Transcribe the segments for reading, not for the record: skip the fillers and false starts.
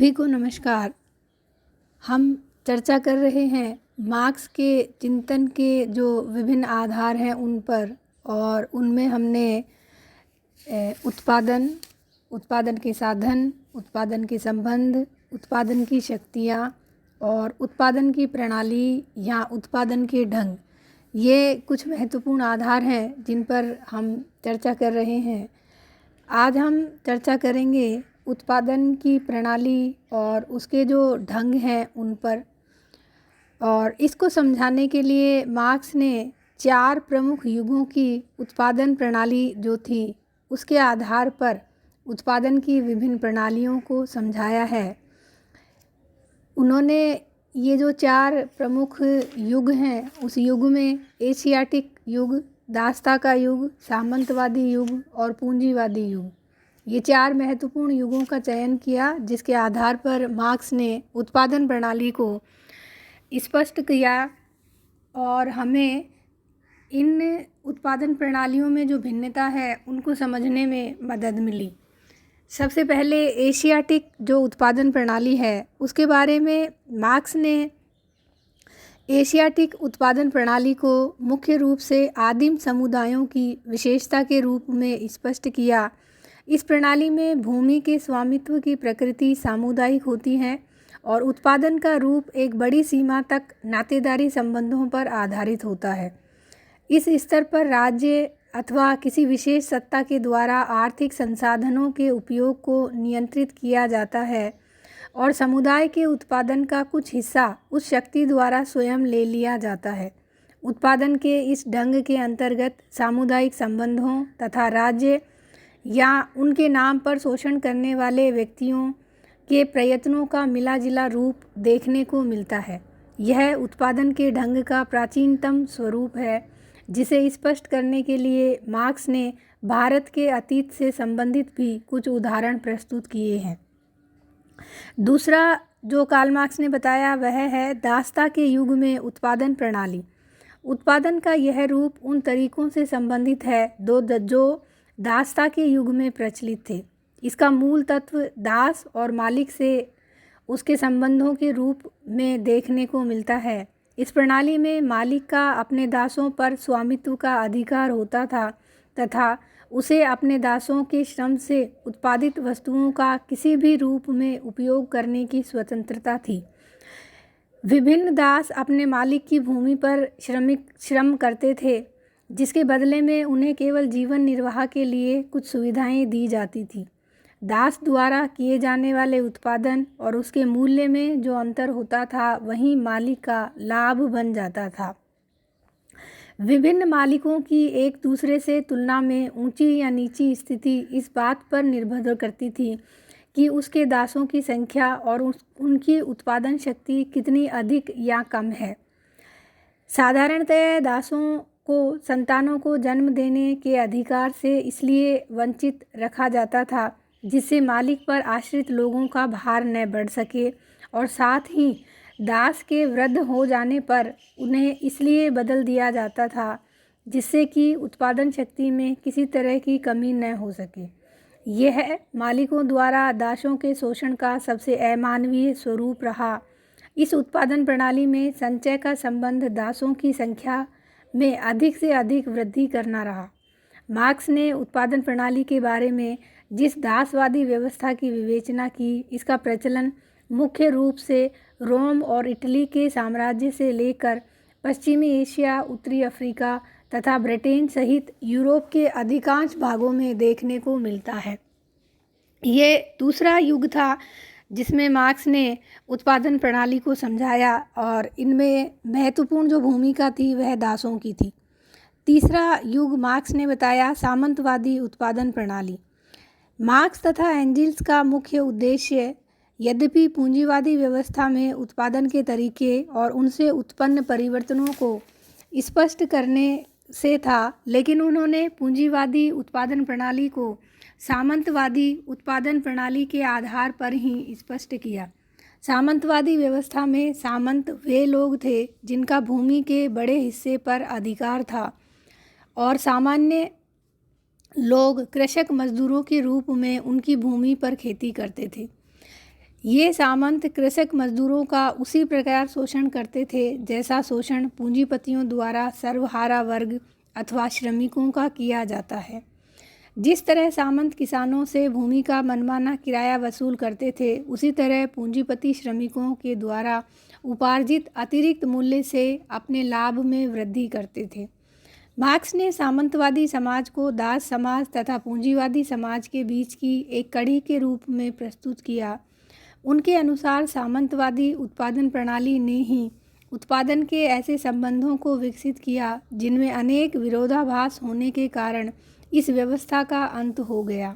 सभी को नमस्कार। हम चर्चा कर रहे हैं मार्क्स के चिंतन के जो विभिन्न आधार हैं उन पर, और उनमें हमने उत्पादन के साधन, उत्पादन के संबंध, उत्पादन की शक्तियाँ और उत्पादन की प्रणाली या उत्पादन के ढंग, ये कुछ महत्वपूर्ण आधार हैं जिन पर हम चर्चा कर रहे हैं। आज हम चर्चा करेंगे उत्पादन की प्रणाली और उसके जो ढंग हैं उन पर। और इसको समझाने के लिए मार्क्स ने 4 प्रमुख युगों की उत्पादन प्रणाली जो थी उसके आधार पर उत्पादन की विभिन्न प्रणालियों को समझाया है। उन्होंने ये जो 4 प्रमुख युग हैं उस युग में एशियाटिक युग, दासता का युग, सामंतवादी युग और पूंजीवादी युग, ये 4 महत्वपूर्ण युगों का चयन किया, जिसके आधार पर मार्क्स ने उत्पादन प्रणाली को स्पष्ट किया और हमें इन उत्पादन प्रणालियों में जो भिन्नता है उनको समझने में मदद मिली। सबसे पहले एशियाटिक जो उत्पादन प्रणाली है उसके बारे में मार्क्स ने एशियाटिक उत्पादन प्रणाली को मुख्य रूप से आदिम समुदायों की विशेषता के रूप में स्पष्ट किया। इस प्रणाली में भूमि के स्वामित्व की प्रकृति सामुदायिक होती है और उत्पादन का रूप एक बड़ी सीमा तक नातेदारी संबंधों पर आधारित होता है। इस स्तर पर राज्य अथवा किसी विशेष सत्ता के द्वारा आर्थिक संसाधनों के उपयोग को नियंत्रित किया जाता है और समुदाय के उत्पादन का कुछ हिस्सा उस शक्ति द्वारा स्वयं ले लिया जाता है। उत्पादन के इस ढंग के अंतर्गत सामुदायिक संबंधों तथा राज्य या उनके नाम पर शोषण करने वाले व्यक्तियों के प्रयत्नों का मिलाजुला रूप देखने को मिलता है। यह उत्पादन के ढंग का प्राचीनतम स्वरूप है, जिसे स्पष्ट करने के लिए मार्क्स ने भारत के अतीत से संबंधित भी कुछ उदाहरण प्रस्तुत किए हैं। दूसरा जो कार्ल मार्क्स ने बताया वह है दासता के युग में उत्पादन प्रणाली। उत्पादन का यह रूप उन तरीकों से संबंधित है जो दासता के युग में प्रचलित थे। इसका मूल तत्व दास और मालिक से उसके संबंधों के रूप में देखने को मिलता है। इस प्रणाली में मालिक का अपने दासों पर स्वामित्व का अधिकार होता था तथा उसे अपने दासों के श्रम से उत्पादित वस्तुओं का किसी भी रूप में उपयोग करने की स्वतंत्रता थी। विभिन्न दास अपने मालिक की भूमि पर श्रम करते थे, जिसके बदले में उन्हें केवल जीवन निर्वाह के लिए कुछ सुविधाएं दी जाती थी। दास द्वारा किए जाने वाले उत्पादन और उसके मूल्य में जो अंतर होता था वही मालिक का लाभ बन जाता था। विभिन्न मालिकों की एक दूसरे से तुलना में ऊंची या नीची स्थिति इस बात पर निर्भर करती थी कि उसके दासों की संख्या और उनकी उत्पादन शक्ति कितनी अधिक या कम है। साधारणतः दासों को संतानों को जन्म देने के अधिकार से इसलिए वंचित रखा जाता था जिससे मालिक पर आश्रित लोगों का भार न बढ़ सके, और साथ ही दास के वृद्ध हो जाने पर उन्हें इसलिए बदल दिया जाता था जिससे कि उत्पादन शक्ति में किसी तरह की कमी न हो सके। यह मालिकों द्वारा दासों के शोषण का सबसे अमानवीय स्वरूप रहा। इस उत्पादन प्रणाली में संचय का संबंध दासों की संख्या में अधिक से अधिक वृद्धि करना रहा। मार्क्स ने उत्पादन प्रणाली के बारे में जिस दासवादी व्यवस्था की विवेचना की, इसका प्रचलन मुख्य रूप से रोम और इटली के साम्राज्य से लेकर पश्चिमी एशिया, उत्तरी अफ्रीका तथा ब्रिटेन सहित यूरोप के अधिकांश भागों में देखने को मिलता है। ये दूसरा युग था जिसमें मार्क्स ने उत्पादन प्रणाली को समझाया और इनमें महत्वपूर्ण जो भूमिका थी वह दासों की थी। तीसरा युग मार्क्स ने बताया सामंतवादी उत्पादन प्रणाली। मार्क्स तथा एंजिल्स का मुख्य उद्देश्य यद्यपि पूंजीवादी व्यवस्था में उत्पादन के तरीके और उनसे उत्पन्न परिवर्तनों को स्पष्ट करने से था, लेकिन उन्होंने पूंजीवादी उत्पादन प्रणाली को सामंतवादी उत्पादन प्रणाली के आधार पर ही स्पष्ट किया। सामंतवादी व्यवस्था में सामंत वे लोग थे जिनका भूमि के बड़े हिस्से पर अधिकार था और सामान्य लोग कृषक मजदूरों के रूप में उनकी भूमि पर खेती करते थे। ये सामंत कृषक मजदूरों का उसी प्रकार शोषण करते थे जैसा शोषण पूंजीपतियों द्वारा सर्वहारा वर्ग अथवा श्रमिकों का किया जाता है। जिस तरह सामंत किसानों से भूमि का मनमाना किराया वसूल करते थे, उसी तरह पूंजीपति श्रमिकों के द्वारा उपार्जित अतिरिक्त मूल्य से अपने लाभ में वृद्धि करते थे। मार्क्स ने सामंतवादी समाज को दास समाज तथा पूंजीवादी समाज के बीच की एक कड़ी के रूप में प्रस्तुत किया। उनके अनुसार सामंतवादी उत्पादन प्रणाली ने ही उत्पादन के ऐसे संबंधों को विकसित किया जिनमें अनेक विरोधाभास होने के कारण इस व्यवस्था का अंत हो गया।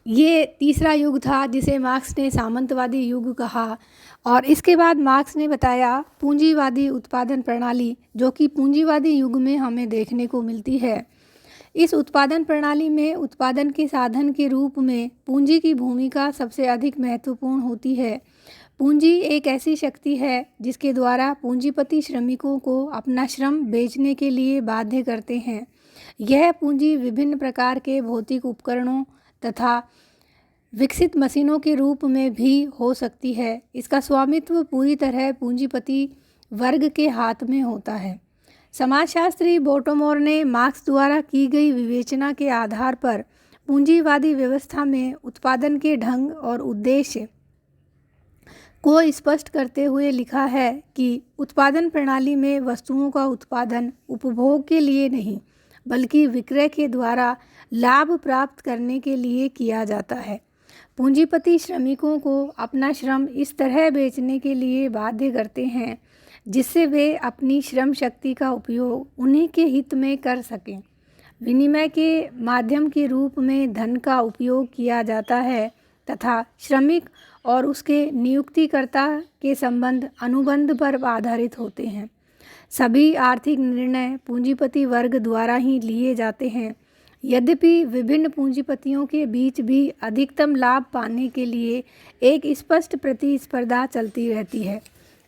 ये तीसरा युग था जिसे मार्क्स ने सामंतवादी युग कहा। और इसके बाद मार्क्स ने बताया पूंजीवादी उत्पादन प्रणाली, जो कि पूंजीवादी युग में हमें देखने को मिलती है। इस उत्पादन प्रणाली में उत्पादन के साधन के रूप में पूंजी की भूमिका सबसे अधिक महत्वपूर्ण होती है। पूंजी एक ऐसी शक्ति है जिसके द्वारा पूंजीपति श्रमिकों को अपना श्रम बेचने के लिए बाध्य करते हैं। यह पूंजी विभिन्न प्रकार के भौतिक उपकरणों तथा विकसित मशीनों के रूप में भी हो सकती है। इसका स्वामित्व पूरी तरह पूंजीपति वर्ग के हाथ में होता है। समाजशास्त्री बोटोमोर ने मार्क्स द्वारा की गई विवेचना के आधार पर पूंजीवादी व्यवस्था में उत्पादन के ढंग और उद्देश्य को स्पष्ट करते हुए लिखा है कि उत्पादन प्रणाली में वस्तुओं का उत्पादन उपभोग के लिए नहीं बल्कि विक्रय के द्वारा लाभ प्राप्त करने के लिए किया जाता है। पूंजीपति श्रमिकों को अपना श्रम इस तरह बेचने के लिए बाध्य करते हैं जिससे वे अपनी श्रम शक्ति का उपयोग उन्हीं के हित में कर सकें। विनिमय के माध्यम के रूप में धन का उपयोग किया जाता है तथा श्रमिक और उसके नियुक्तिकर्ता के संबंध अनुबंध पर आधारित होते हैं। सभी आर्थिक निर्णय पूंजीपति वर्ग द्वारा ही लिए जाते हैं। यद्यपि विभिन्न पूंजीपतियों के बीच भी अधिकतम लाभ पाने के लिए एक स्पष्ट प्रतिस्पर्धा चलती रहती है।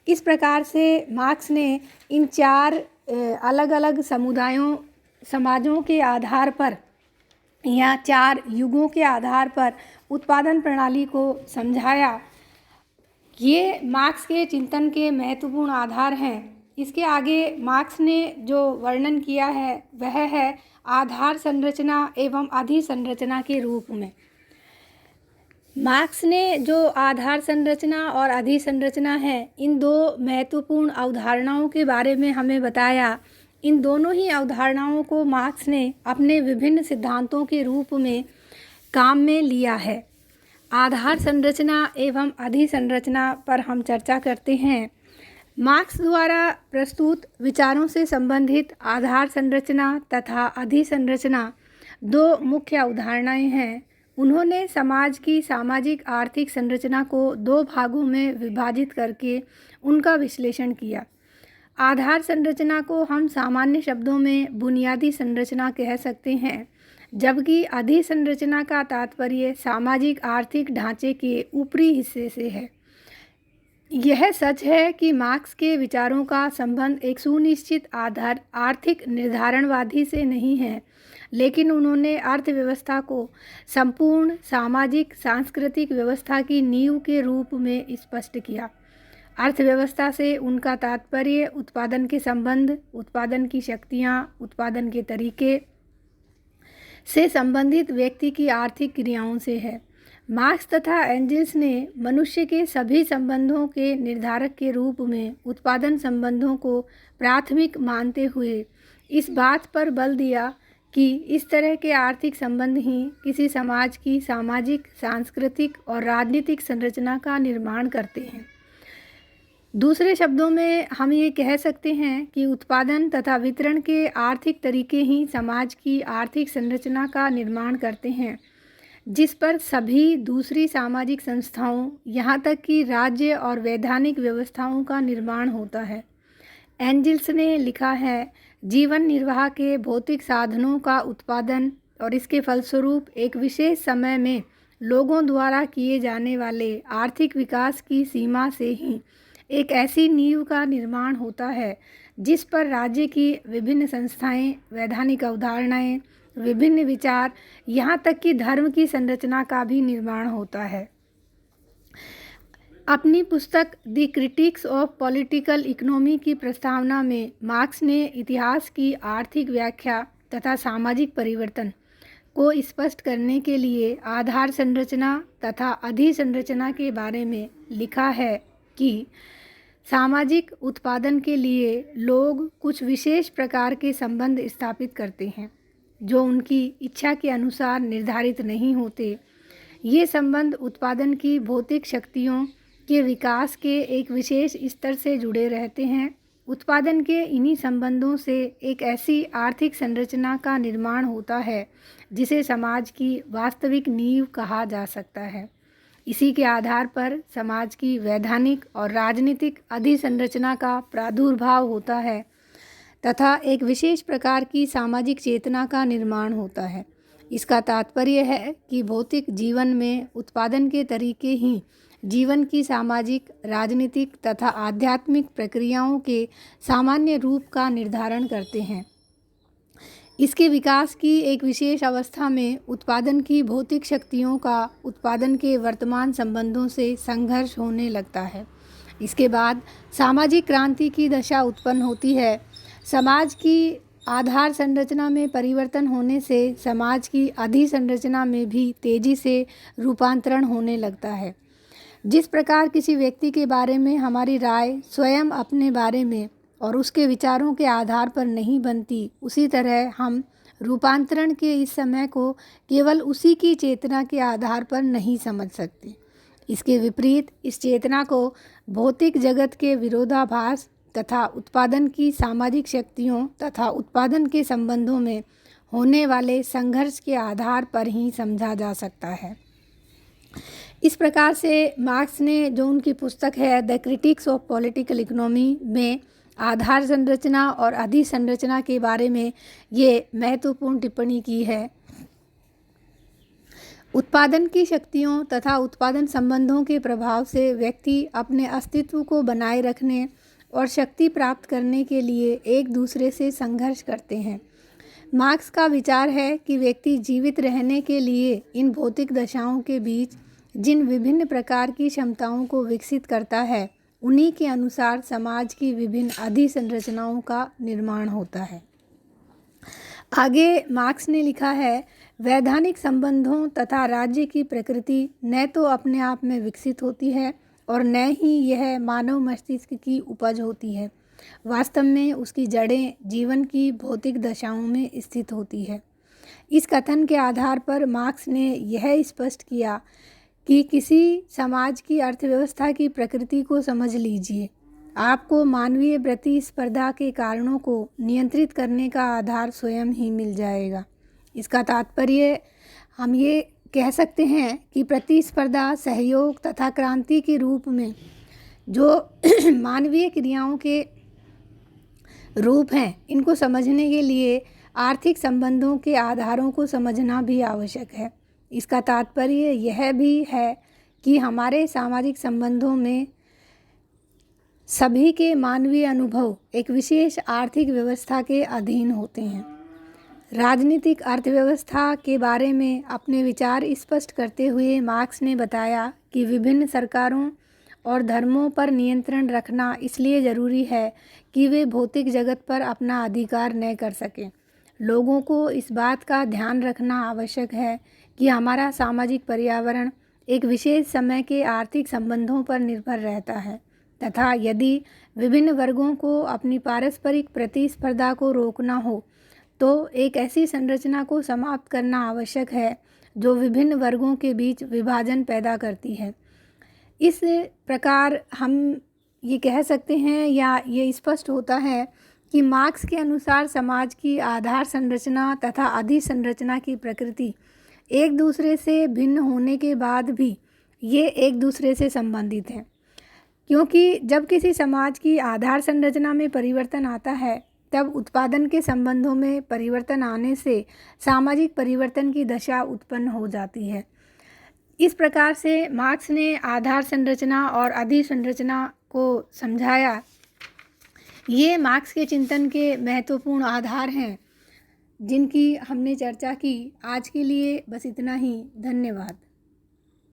इस प्रकार से मार्क्स ने इन चार अलग अलग समाजों के आधार पर या चार युगों के आधार पर उत्पादन प्रणाली को समझाया। ये मार्क्स के चिंतन के महत्वपूर्ण आधार हैं। इसके आगे मार्क्स ने जो वर्णन किया है वह है आधार संरचना एवं अधिसंरचना के रूप में। मार्क्स ने जो आधार संरचना और अधिसंरचना है, इन दो महत्वपूर्ण अवधारणाओं के बारे में हमें बताया। इन दोनों ही अवधारणाओं को मार्क्स ने अपने विभिन्न सिद्धांतों के रूप में काम में लिया है। आधार संरचना एवं अधिसंरचना पर हम चर्चा करते हैं। मार्क्स द्वारा प्रस्तुत विचारों से संबंधित आधार संरचना तथा अधिसंरचना दो मुख्य अवधारणाएं हैं। उन्होंने समाज की सामाजिक आर्थिक संरचना को दो भागों में विभाजित करके उनका विश्लेषण किया। आधार संरचना को हम सामान्य शब्दों में बुनियादी संरचना कह सकते हैं, जबकि अधिसंरचना का तात्पर्य सामाजिक आर्थिक ढांचे के ऊपरी हिस्से से है। यह सच है कि मार्क्स के विचारों का संबंध एक सुनिश्चित आधार आर्थिक निर्धारणवादी से नहीं है, लेकिन उन्होंने अर्थव्यवस्था को संपूर्ण सामाजिक सांस्कृतिक व्यवस्था की नींव के रूप में स्पष्ट किया। अर्थव्यवस्था से उनका तात्पर्य उत्पादन के संबंध, उत्पादन की शक्तियाँ, उत्पादन के तरीके से संबंधित व्यक्ति की आर्थिक क्रियाओं से है। मार्क्स तथा एंजल्स ने मनुष्य के सभी संबंधों के निर्धारक के रूप में उत्पादन संबंधों को प्राथमिक मानते हुए इस बात पर बल दिया कि इस तरह के आर्थिक संबंध ही किसी समाज की सामाजिक, सांस्कृतिक और राजनीतिक संरचना का निर्माण करते हैं। दूसरे शब्दों में हम ये कह सकते हैं कि उत्पादन तथा वितरण के आर्थिक तरीके ही समाज की आर्थिक संरचना का निर्माण करते हैं, जिस पर सभी दूसरी सामाजिक संस्थाओं यहाँ तक कि राज्य और वैधानिक व्यवस्थाओं का निर्माण होता है। एंजल्स ने लिखा है, जीवन निर्वाह के भौतिक साधनों का उत्पादन और इसके फलस्वरूप एक विशेष समय में लोगों द्वारा किए जाने वाले आर्थिक विकास की सीमा से ही एक ऐसी नींव का निर्माण होता है जिस पर राज्य की विभिन्न संस्थाएं, वैधानिक अवधारणाएं, विभिन्न विचार, यहाँ तक कि धर्म की संरचना का भी निर्माण होता है। अपनी पुस्तक the critics of political economy की प्रस्तावना में मार्क्स ने इतिहास की आर्थिक व्याख्या तथा सामाजिक परिवर्तन को स्पष्ट करने के लिए आधार संरचना तथा अधिसंरचना के बारे में लिखा है कि सामाजिक उत्पादन के लिए लोग कुछ विशेष प्रकार के संबंध स्थापित करते हैं जो उनकी इच्छा के अनुसार निर्धारित नहीं होते। ये संबंध उत्पादन की भौतिक शक्तियों के विकास के एक विशेष स्तर से जुड़े रहते हैं। उत्पादन के इन्हीं संबंधों से एक ऐसी आर्थिक संरचना का निर्माण होता है जिसे समाज की वास्तविक नींव कहा जा सकता है। इसी के आधार पर समाज की वैधानिक और राजनीतिक अधिसंरचना का प्रादुर्भाव होता है तथा एक विशेष प्रकार की सामाजिक चेतना का निर्माण होता है। इसका तात्पर्य है कि भौतिक जीवन में उत्पादन के तरीके ही जीवन की सामाजिक, राजनीतिक तथा आध्यात्मिक प्रक्रियाओं के सामान्य रूप का निर्धारण करते हैं। इसके विकास की एक विशेष अवस्था में उत्पादन की भौतिक शक्तियों का उत्पादन के वर्तमान संबंधों से संघर्ष होने लगता है। इसके बाद सामाजिक क्रांति की दशा उत्पन्न होती है। समाज की आधार संरचना में परिवर्तन होने से समाज की अधिसंरचना में भी तेजी से रूपांतरण होने लगता है। जिस प्रकार किसी व्यक्ति के बारे में हमारी राय स्वयं अपने बारे में और उसके विचारों के आधार पर नहीं बनती, उसी तरह हम रूपांतरण के इस समय को केवल उसी की चेतना के आधार पर नहीं समझ सकते। इसके विपरीत इस चेतना को भौतिक जगत के विरोधाभास तथा उत्पादन की सामाजिक शक्तियों तथा उत्पादन के संबंधों में होने वाले संघर्ष के आधार पर ही समझा जा सकता है। इस प्रकार से मार्क्स ने जो उनकी पुस्तक है the critics of political economy में आधार संरचना और अधिसंरचना के बारे में ये महत्वपूर्ण टिप्पणी की है। उत्पादन की शक्तियों तथा उत्पादन संबंधों के प्रभाव से व्यक्ति अपने अस्तित्व को बनाए रखने और शक्ति प्राप्त करने के लिए एक दूसरे से संघर्ष करते हैं। मार्क्स का विचार है कि व्यक्ति जीवित रहने के लिए इन भौतिक दशाओं के बीच जिन विभिन्न प्रकार की क्षमताओं को विकसित करता है, उन्हीं के अनुसार समाज की विभिन्न अधिसंरचनाओं का निर्माण होता है। आगे मार्क्स ने लिखा है, वैधानिक संबंधों तथा राज्य की प्रकृति न तो अपने आप में विकसित होती है और न ही यह मानव मस्तिष्क की उपज होती है। वास्तव में उसकी जड़ें जीवन की भौतिक दशाओं में स्थित होती है। इस कथन के आधार पर मार्क्स ने यह स्पष्ट किया कि किसी समाज की अर्थव्यवस्था की प्रकृति को समझ लीजिए, आपको मानवीय प्रतिस्पर्धा के कारणों को नियंत्रित करने का आधार स्वयं ही मिल जाएगा। इसका तात्पर्य हम ये कह सकते हैं कि प्रतिस्पर्धा, सहयोग तथा क्रांति के रूप में जो मानवीय क्रियाओं के रूप हैं, इनको समझने के लिए आर्थिक संबंधों के आधारों को समझना भी आवश्यक है। इसका तात्पर्य यह भी है कि हमारे सामाजिक संबंधों में सभी के मानवीय अनुभव एक विशेष आर्थिक व्यवस्था के अधीन होते हैं। राजनीतिक अर्थव्यवस्था के बारे में अपने विचार स्पष्ट करते हुए मार्क्स ने बताया कि विभिन्न सरकारों और धर्मों पर नियंत्रण रखना इसलिए ज़रूरी है कि वे भौतिक जगत पर अपना अधिकार न कर सकें। लोगों को इस बात का ध्यान रखना आवश्यक है कि हमारा सामाजिक पर्यावरण एक विशेष समय के आर्थिक संबंधों पर निर्भर रहता है तथा यदि विभिन्न वर्गों को अपनी पारस्परिक प्रतिस्पर्धा को रोकना हो तो एक ऐसी संरचना को समाप्त करना आवश्यक है जो विभिन्न वर्गों के बीच विभाजन पैदा करती है। इस प्रकार हम ये कह सकते हैं या ये स्पष्ट होता है कि मार्क्स के अनुसार समाज की आधार संरचना तथा अधिसंरचना की प्रकृति एक दूसरे से भिन्न होने के बाद भी ये एक दूसरे से संबंधित हैं, क्योंकि जब किसी समाज की आधार संरचना में परिवर्तन आता है तब उत्पादन के संबंधों में परिवर्तन आने से सामाजिक परिवर्तन की दशा उत्पन्न हो जाती है। इस प्रकार से मार्क्स ने आधार संरचना और अधिसंरचना को समझाया। ये मार्क्स के चिंतन के महत्वपूर्ण आधार हैं जिनकी हमने चर्चा की। आज के लिए बस इतना ही। धन्यवाद।